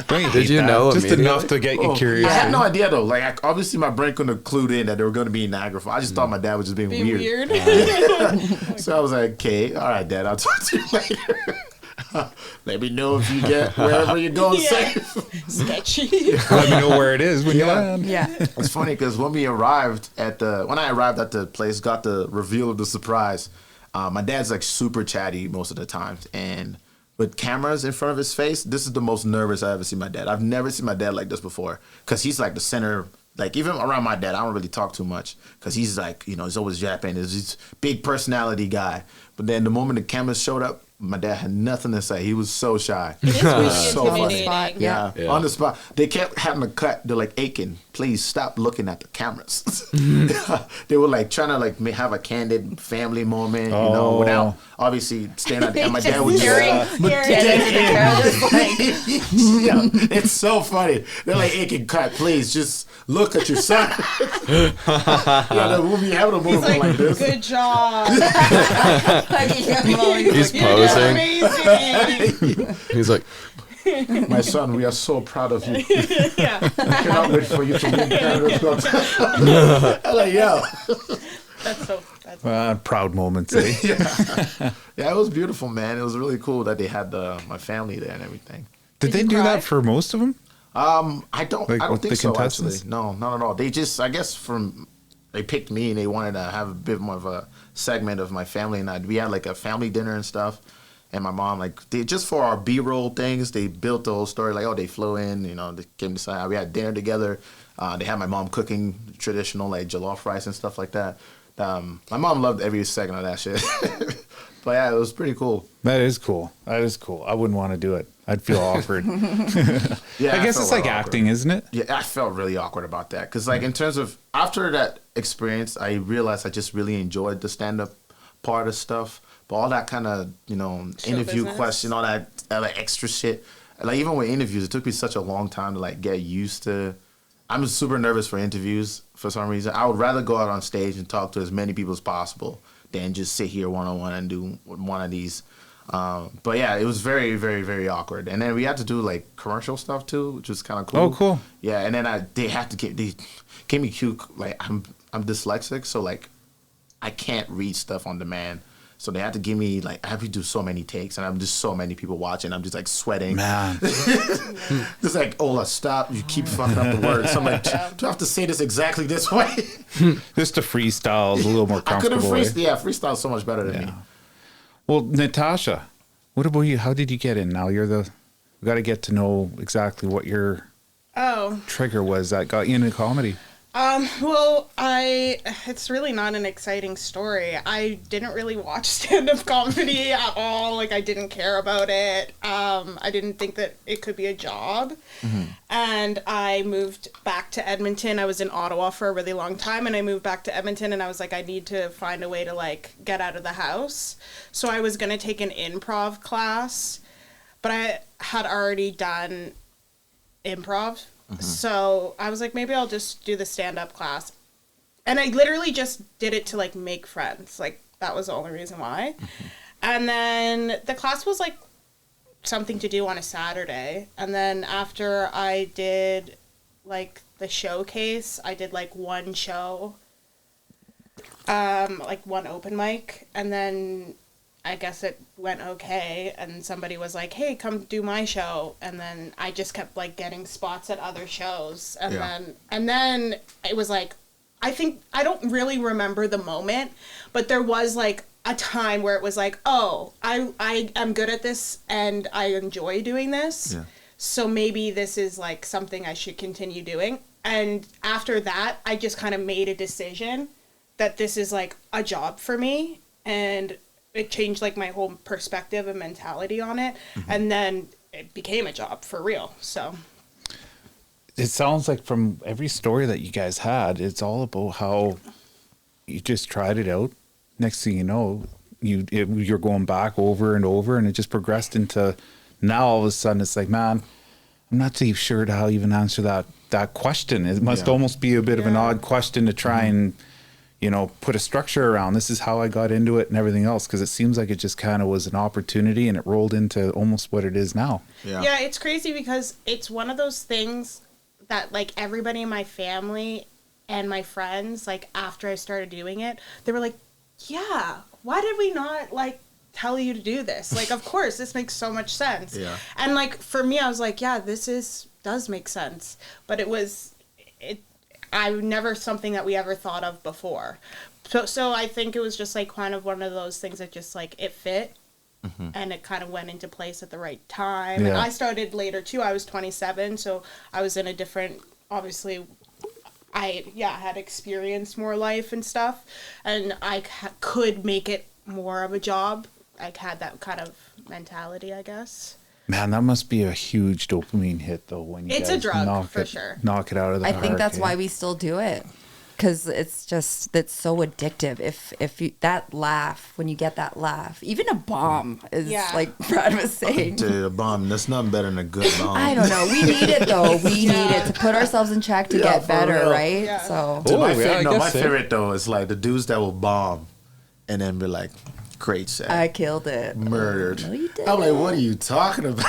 Don't Did hate you that? know Just immediately? enough to get you curious. I had no idea though. Like, obviously my brain couldn't have clued in that they were going to be in Niagara Falls. I just thought my dad was just being Be weird. weird. So I was like, "Okay, all right, Dad, I'll talk to you later. Let me know if you get wherever you're going Yeah. safe." Sketchy. Let me know where it is when you land. Yeah. It's funny because when I arrived at the place, got the reveal of the surprise. My dad's like super chatty most of the times, and with cameras in front of his face, this is the most nervous I ever seen my dad. I've never seen my dad like this before, because he's like the center. Like, even around my dad, I don't really talk too much, because he's like, he's always yapping. He's this big personality guy. But then the moment the cameras showed up, my dad had nothing to say. He was so shy. It's really So funny. intimidating. Yeah. Yeah. On the spot. They kept having to cut. They're like, "Aiken, please stop looking at the cameras." They were like trying to like have a candid family moment, Oh. without obviously staring at. And my dad was Staring yeah, it's so funny. They're like, "Aiken, cut, please, just look at your son." The movie having a movement like this. Good job. He's You're posing. amazing. He's like, My son, we are so proud of you. Yeah. I cannot wait for you to win Canada's Got Talent. I'm like, yo. That's Proud moments, eh? Yeah, it was beautiful, man. It was really cool that they had my family there and everything. Did they you do cry? that for most of them? I don't Like, think the so, actually. contestants? No, not at all. They just, I guess, they picked me and they wanted to have a bit more of a segment of my family, and we had like a family dinner and stuff. And my mom, like, they just for our B-roll things, they built the whole story. Like, they flew in, they came to side. We had dinner together. They had my mom cooking traditional like jollof rice and stuff like that. My mom loved every second of that shit. But yeah, it was pretty cool. That is cool. I wouldn't want to do it. I'd feel awkward. Yeah, I guess felt it's like awkward. acting, isn't it? Yeah, I felt really awkward about that because, like, in terms of after that experience, I realized I just really enjoyed the stand-up part of stuff, but all that kind of interview business. question, all that extra shit. Like, even with interviews, it took me such a long time to like get used to. I'm super nervous for interviews for some reason. I would rather go out on stage and talk to as many people as possible than just sit here one-on-one and do one of these. But yeah, it was very, very, very awkward. And then we had to do like commercial stuff too, which was kind of cool. Oh, cool. Yeah, and then they gave me cue, like I'm dyslexic, so like I can't read stuff on demand. So they had to give me like I have to do so many takes, and I'm just so many people watching. I'm just like sweating. Man. Just like, Ola, stop! You keep fucking up the words. So I'm like, do I have to say this exactly this way? Just a freestyle is a little more I couldn't comfortable. freestyle so much better than me. Well, Natasha, what about you? How did you get in? Now we got to get to know exactly what your trigger was that got you into comedy. Well, it's really not an exciting story. I didn't really watch stand-up comedy at all. Like, I didn't care about it. I didn't think that it could be a job. Mm-hmm. And I moved back to Edmonton. I was in Ottawa for a really long time, and I moved back to Edmonton, and I was like, I need to find a way to, like, get out of the house. So I was going to take an improv class, but I had already done improv. So I was like, maybe I'll just do the stand-up class. And I literally just did it to like make friends. Like that was the only reason why. And then the class was like something to do on a Saturday. And then after I did like the showcase, I did like one show, like one open mic. And then I guess it went okay, and somebody was like, hey, come do my show. And then I just kept like getting spots at other shows. And then it was like, I don't really remember the moment, but there was like a time where it was like, oh, I am good at this and I enjoy doing this. Yeah. So maybe this is like something I should continue doing. And after that, I just kind of made a decision that this is like a job for me, and it changed like my whole perspective and mentality on it. And then it became a job for real. So it sounds like from every story that you guys had, it's all about how you just tried it out. Next thing you know, you're going back over and over, and it just progressed into now all of a sudden it's like, man, I'm not too sure how to even answer that question. It must almost be a bit of an odd question to try and, you know, put a structure around. This is how I got into it and everything else, because it seems like it just kind of was an opportunity and it rolled into almost what it is now. Yeah, it's crazy because it's one of those things that like everybody in my family and my friends, like after I started doing it, they were like, yeah, why did we not like tell you to do this? Like, of course, this makes so much sense. Yeah. And like for me, I was like, yeah, does make sense. But I never something that we ever thought of before. So I think it was just like kind of one of those things that just like it fit, and it kind of went into place at the right time. Yeah. And I started later too. I was 27, so I was in a different, obviously, I had experienced more life and stuff, and I could make it more of a job. I had that kind of mentality, I guess. Man, that must be a huge dopamine hit, though. When you it's guys a drug for sure. Knock it out of the I park. think that's why we still do it, because it's so addictive. If you that laugh, when you get that laugh, even a bomb is like Brad was saying. Dude, a bomb. That's nothing better than a good bomb. I don't know. We need it though. We need it to put ourselves in check to get better, real. right? Yeah. So. My favorite though is like the dudes that will bomb, and then be like, great set. I killed it. Murdered. No, you didn't. I'm like, what are you talking about?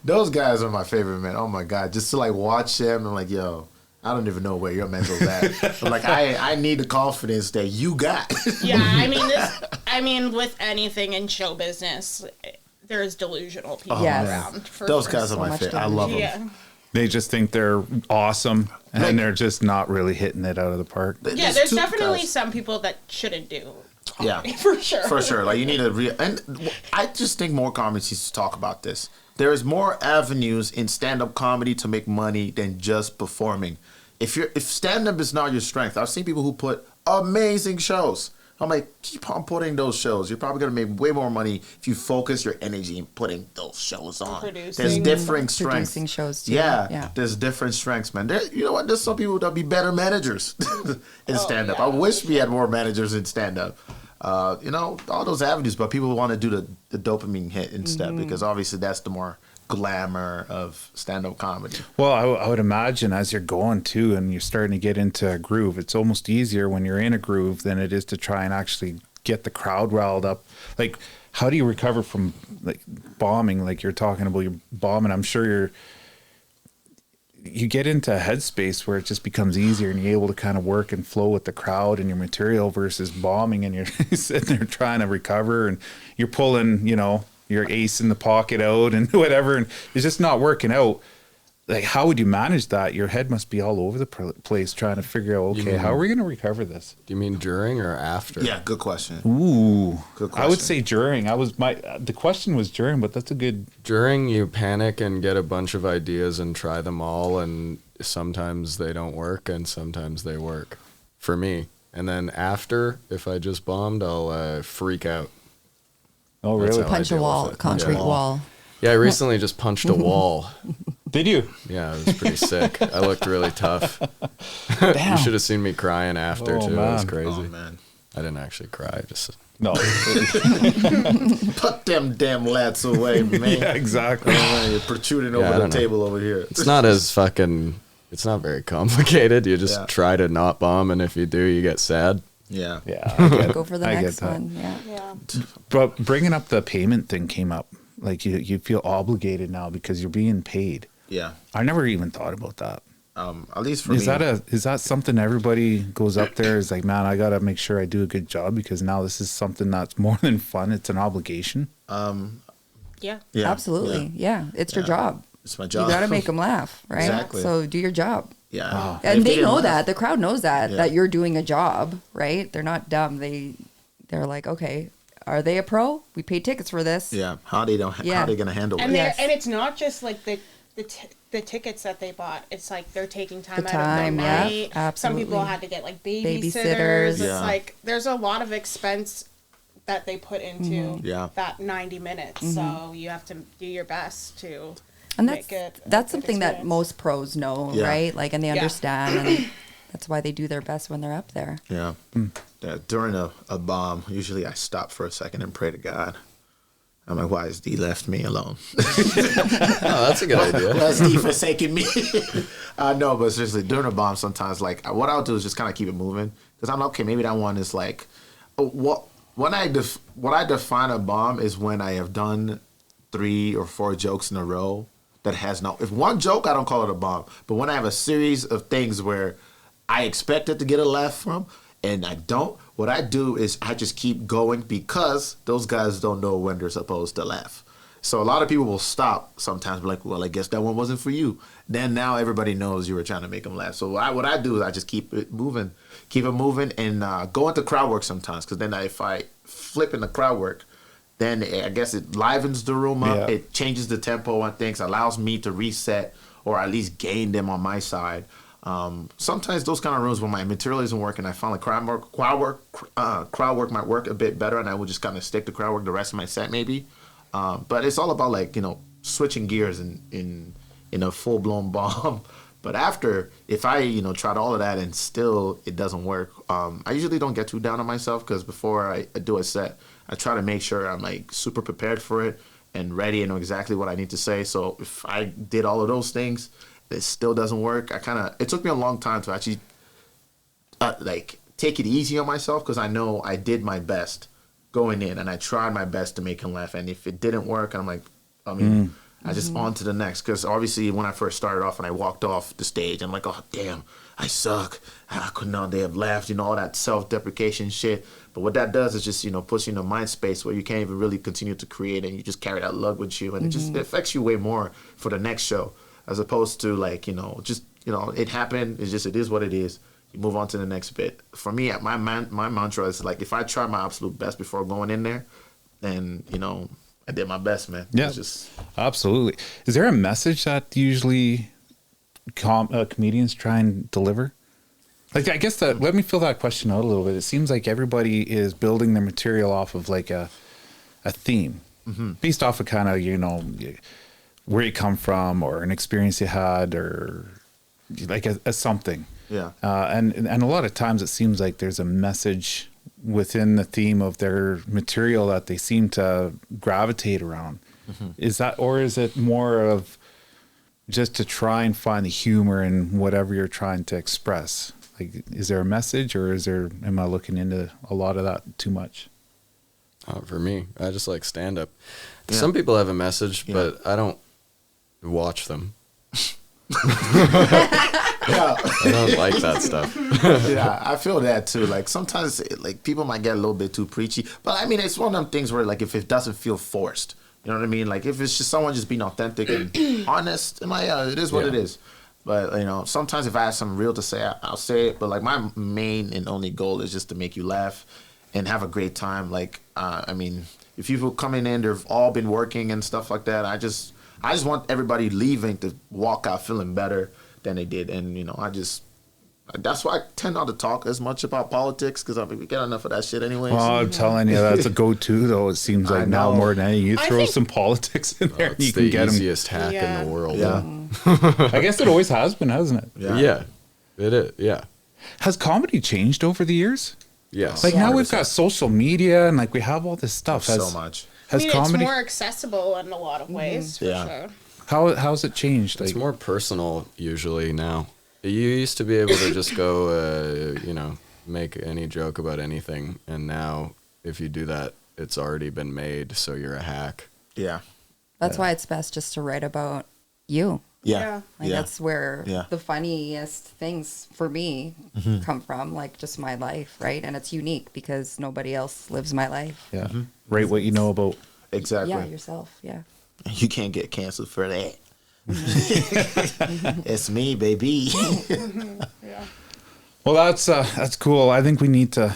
Those guys are my favorite, man. Oh my God. Just to like watch them, I'm like, yo, I don't even know where your mental's at. I'm like, I need the confidence that you got. Yeah, I mean, with anything in show business, there's delusional people around. Those guys are my favorite. I love them. Yeah. They just think they're awesome, and they're just not really hitting it out of the park. Yeah, there's definitely some people that shouldn't do. Yeah, for sure. For sure. Like you need and I just think more comedies needs to talk about this. There is more avenues in stand-up comedy to make money than just performing. If stand-up is not your strength, I've seen people who put amazing shows. I'm like, keep on putting those shows. You're probably gonna make way more money if you focus your energy in putting those shows on. There's different strengths. Producing shows too. Yeah, there's different strengths, man. You know what? There's some people that'll be better managers in stand-up. Yeah. I wish we had more managers in stand-up. You know, all those avenues, but people want to do the dopamine hit instead because obviously that's the more glamour of stand-up comedy. Well, I would imagine as you're going too and you're starting to get into a groove, it's almost easier when you're in a groove than it is to try and actually get the crowd riled up. Like, how do you recover from like bombing? Like you're talking about your bombing. I'm sure you get into a headspace where it just becomes easier and you're able to kind of work and flow with the crowd and your material versus bombing and you're sitting there trying to recover and you're pulling, you know, your ace in the pocket out and whatever, and it's just not working out. Like, how would you manage that? Your head must be all over the place trying to figure out, okay, how are we going to recover this? Do you mean during or after? Yeah, good question. Ooh, good question. I would say during. The question was during, but that's a good. During, you panic and get a bunch of ideas and try them all, and sometimes they don't work and sometimes they work. For me. And then after, if I just bombed, I'll freak out. Oh, really? Punch a wall, concrete wall. Yeah, I recently just punched a wall. Did you? Yeah, it was pretty sick. I looked really tough. Damn. You should have seen me crying after, too. Man. It was crazy. Oh, man. I didn't actually cry. Just No. Put them damn lads away, man. Yeah, exactly. You're protruding I over the don't know. table over here. It's not as fucking. It's not very complicated. You just Yeah. try to not bomb, and if you do, you get sad. Yeah. Yeah, I get, Go for the I get next that. one. Yeah. Yeah. But bringing up the payment thing came up. Like you feel obligated now because you're being paid. Yeah. I never even thought about that. At least for Is me. that something everybody goes up there is like, man, I gotta make sure I do a good job because now this is something that's more than fun. It's an obligation. Yeah. Yeah. Absolutely. Yeah. It's your Yeah. job. It's my job. You got to make them laugh, right? Exactly. So do your job. Yeah. If And they didn't know laugh- that. The crowd knows that, Yeah. that you're doing a job, right? They're not dumb. They're like, okay, are they a pro? We paid tickets for this. Yeah. How they Yeah. gonna handle And it? Yes. and it's not just like the tickets that they bought. It's like they're taking time The out time, of yeah, their night. Some absolutely. people had to get like babysitters. Babysitters. It's Yeah. like there's a lot of expense that they put into Mm-hmm. Yeah. that 90 minutes. So you have to do your best to And make it a that's good something that experience. most pros know, Yeah. right? Like, and they Yeah. understand, and that's why they do their best when they're up there. Yeah. Yeah. During a bomb, usually I stop for a second and pray to God. I'm like, why has D left me alone? Oh, that's a good idea. Why has D forsaken me? No, but seriously, during a bomb, sometimes like what I'll do is just kind of keep it moving because I'm like, okay, maybe that one is like, what I define a bomb is when I have done 3 or 4 jokes in a row that has no. If one joke, I don't call it a bomb. But when I have a series of things where I expected to get a laugh from and I don't, what I do is I just keep going because those guys don't know when they're supposed to laugh. So a lot of people will stop sometimes, be like, well, I guess that one wasn't for you. Then now everybody knows you were trying to make them laugh. So what I do is I just keep it moving, and go into crowd work sometimes. Because then if I flip in the crowd work, then I guess it livens the room up. Yeah. It changes the tempo on things, allows me to reset or at least gain them on my side. Sometimes those kind of rooms when my material isn't working, I find like crowd work might work a bit better, and I will just kind of stick to crowd work the rest of my set maybe. But it's all about like switching gears in a full blown bomb. But after, if I tried all of that and still it doesn't work, I usually don't get too down on myself because before I do a set, I try to make sure I'm like super prepared for it and ready and know exactly what I need to say. So if I did all of those things, it still doesn't work. It took me a long time to actually like take it easy on myself because I know I did my best going in and I tried my best to make him laugh. And if it didn't work, I'm like, I just on to the next. Because obviously when I first started off and I walked off the stage, I'm like, oh, damn, I suck. How could not they have laughed? All that self-deprecation shit. But what that does is just, puts you in a mind space where you can't even really continue to create and you just carry that lug with you. And it affects you way more for the next show as opposed to like, it happened. It's just, it is what it is. You move on to the next bit. For me, my mantra is like, if I try my absolute best before going in there, then, I did my best, man. Yeah, It's just, absolutely. Is there a message that usually comedians try and deliver? Like, I guess let me fill that question out a little bit. It seems like everybody is building their material off of like a theme based off of kind of, where you come from or an experience you had or like a something. yeah. And a lot of times it seems like there's a message within the theme of their material that they seem to gravitate around. Is that, or is it more of just to try and find the humor in whatever you're trying to express? Like, is there a message or am I looking into a lot of that too much? For me, I just like stand up. Yeah. Some people have a message, but I don't watch them. Yeah. I don't like that stuff. Yeah, I feel that too. Like sometimes, like people might get a little bit too preachy, but I mean, it's one of them things where, like, if it doesn't feel forced, you know what I mean? Like if it's just someone just being authentic and honest, and it is what it is. But sometimes if I have something real to say, I'll say it. But like my main and only goal is just to make you laugh and have a great time. Like, I mean, if people coming in, they've all been working and stuff like that. I just want everybody leaving to walk out feeling better than they did. And, that's why I tend not to talk as much about politics because we get enough of that shit anyways. Well, I'm telling you, that's a go-to though. It seems I like now know. more than anything, you I throw think- some politics in there and you It's can the get them. easiest hack Yeah. in the world. Yeah. I guess it always has been, hasn't it? Yeah. It is. Yeah. Has comedy changed over the years? Yes. Like now we've 100%. got social media and like we have all this stuff. So much. I Has mean, comedy? it's more accessible in a lot of ways, for Yeah. sure. How's it changed? It's Like, more personal usually now. You used to be able to just go, make any joke about anything, and now if you do that, it's already been made, so you're a hack. Yeah. That's why it's best just to write about you. Yeah. Like Yeah. that's where Yeah. the funniest things for me come from, like just my life, right? And it's unique because nobody else lives my life. yeah, rate what you know about. Exactly. Yeah, yourself. Yeah. You can't get canceled for that. It's me, baby. Yeah. Well, that's cool. I think we need to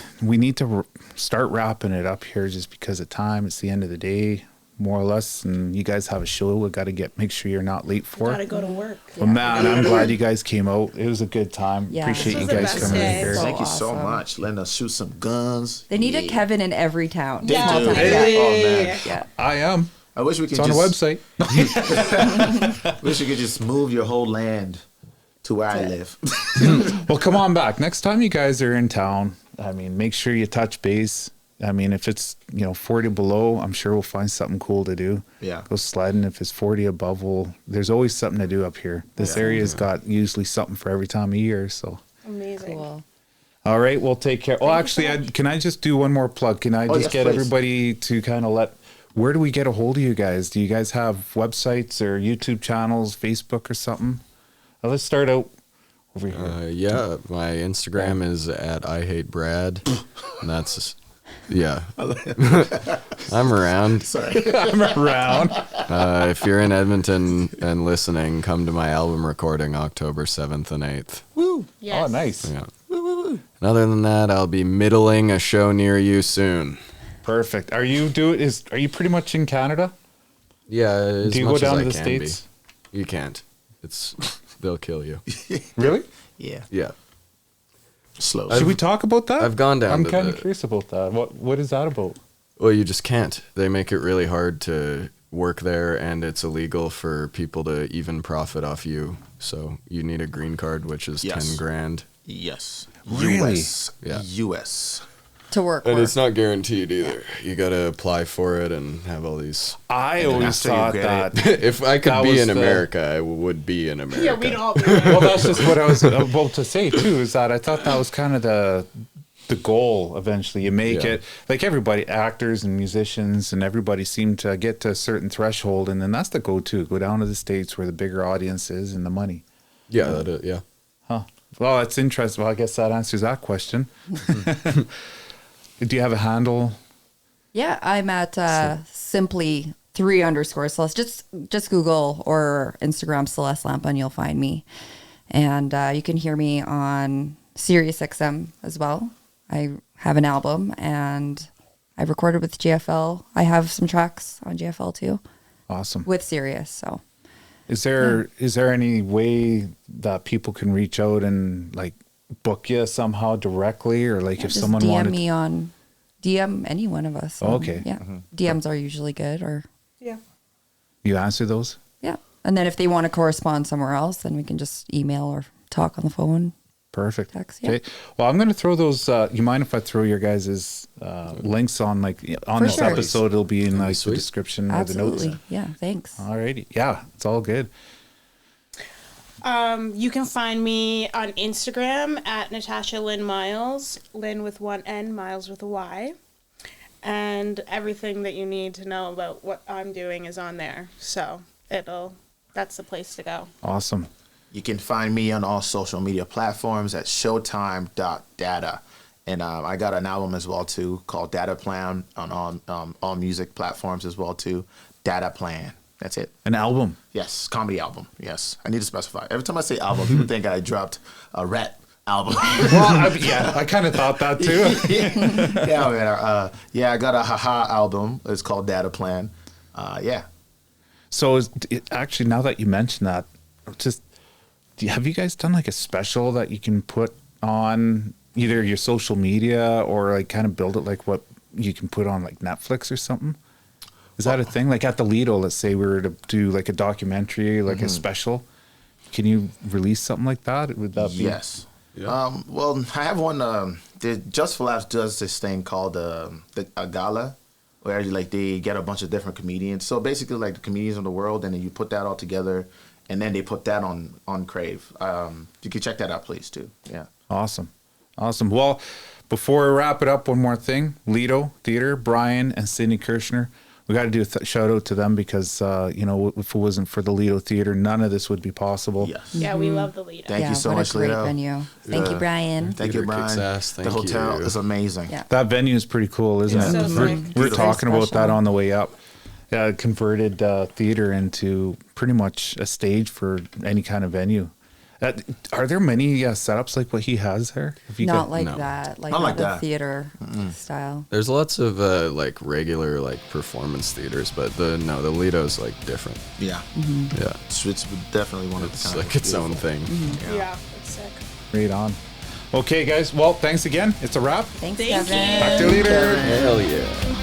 start wrapping it up here, just because of time. It's the end of the day, more or less, and you guys have a show. We got to make sure you're not late for. Gotta go to work. Well, man, I'm glad you guys came out. It was a good time. Yeah. Appreciate This you was the guys best coming in day. here. So Thank you so awesome. much. Letting us shoot some guns. They need a Yeah. Kevin in every town. They Small do. town. Hey. Yeah. Oh, man. Yeah. I am. I wish we could It's on just the website. wish you could just move your whole land to where I live. Well, come on back. Next time you guys are in town, I mean, make sure you touch base. I mean, if it's, 40 below, I'm sure we'll find something cool to do. Yeah. Go sledding. If it's 40 above, there's always something to do up here. This Yeah. area's got usually something for every time of year. So, Amazing. Cool. all right, we'll take care. Well, actually, can I just do one more plug? Can I just yes, get please. everybody to kind of where do we get a hold of you guys? Do you guys have websites or YouTube channels, Facebook or something? Let's start out over here. Yeah, my Instagram is at I hate Brad, and that's I'm around. Sorry. I'm around. If you're in Edmonton and listening, come to my album recording October 7th and 8th. Yes. Oh, nice. Yeah. And other than that, I'll be middling a show near you soon. Perfect. Are you pretty much in Canada? Yeah, as Do you much go down as to I the can States? be. You can't. They'll kill you. Really? Yeah. Yeah. Slow. Should we talk about that? I've gone down I'm to kind of the- curious about that. What is that about? Well, you just can't. They make it really hard to work there, and it's illegal for people to even profit off you. So you need a green card, which is Yes. 10 grand. Yes. Really? US. Yeah. US. To work. And work. it's not guaranteed either. You got to apply for it and have all these. I then always after you thought get that. If I could That be was in the- America, I would be in America. Yeah, we'd all be Well, that's just what I was about to say too. Is that I thought that was kind of the goal. Eventually, you make Yeah. it like everybody, actors and musicians, and everybody seem to get to a certain threshold, and then that's the go-to. Go down to the States where the bigger audience is and the money. Yeah, yeah. Huh. Well, it's interesting. Well, I guess that answers that question. Do you have a handle? Yeah, I'm at simply 3_ Celeste. Just Google or Instagram Celeste Lampa and you'll find me. And you can hear me on SiriusXM as well. I have an album and I've recorded with JFL. I have some tracks on JFL too Awesome. with Sirius. So Is there any way that people can reach out and like book you somehow directly, or like if just someone DM wanted? me on DM any one of us. Oh, okay. Yeah. DMs are usually good or Yeah. You answer those? yeah. And then if they want to correspond somewhere else, then we can just email or talk on the phone. Perfect. Text, yeah. Okay. Well, I'm going to throw those. You mind if I throw your guys' links on on For this sure. episode? It'll be in That'd be like the sweet. description or the Absolutely. notes. Yeah. Thanks. Alrighty. Yeah, it's all good. You can find me on Instagram at Natasha Lyn Myles, Lyn with one N, Miles with a Y. And everything that you need to know about what I'm doing is on there. So that's the place to go. Awesome. You can find me on all social media platforms at showtime.data. And I got an album as well, too, called Data Plan on all music platforms as well, too. Data Plan. That's it. An album. Yes, comedy album. Yes. I need to specify. Every time I say album, people think I dropped a rap album. Well, I kind of thought that too. Yeah, man. I got a haha album. It's called Data Plan. Yeah. So actually, now that you mention that, have you guys done like a special that you can put on either your social media or like kind of build it like what you can put on like Netflix or something? Is that a thing? Like at the Lido, let's say we were to do like a documentary, like a special. Can you release something like that? Would that be? Yes. Well, I have one. Just for Laughs does this thing called a gala, where like they get a bunch of different comedians. So basically, like the comedians of the world, and then you put that all together, and then they put that on Crave. You can check that out, please, too. Yeah. Awesome. Well, before we wrap it up, one more thing. Lido Theater, Brian and Sydney Kirshner. We got to do a shout out to them because, if it wasn't for the Lido Theater, none of this would be possible. Yes. Yeah, we love the Lido. Thank you so what much, a great Lido. venue. Thank you, Brian. Thank you, Theater kicks Brian. ass. Thank the hotel you. is amazing. Yeah. That venue is pretty cool, isn't Yeah. it? So We're, sick. we're Very talking about that special. on the way up. Yeah, converted theater into pretty much a stage for any kind of venue. Are there many setups like what he has there? If you Not could- like No. that. Like Not not like the that. theater style. There's lots of like regular like performance theaters, but the Lido's like different. Yeah. Yeah, It's definitely one of the it's kind like its own thing. Yeah, it's sick. Right on. Okay, guys. Well, thanks again. It's a wrap. Thanks, Thank Kevin. you. Talk to you later. Hell yeah.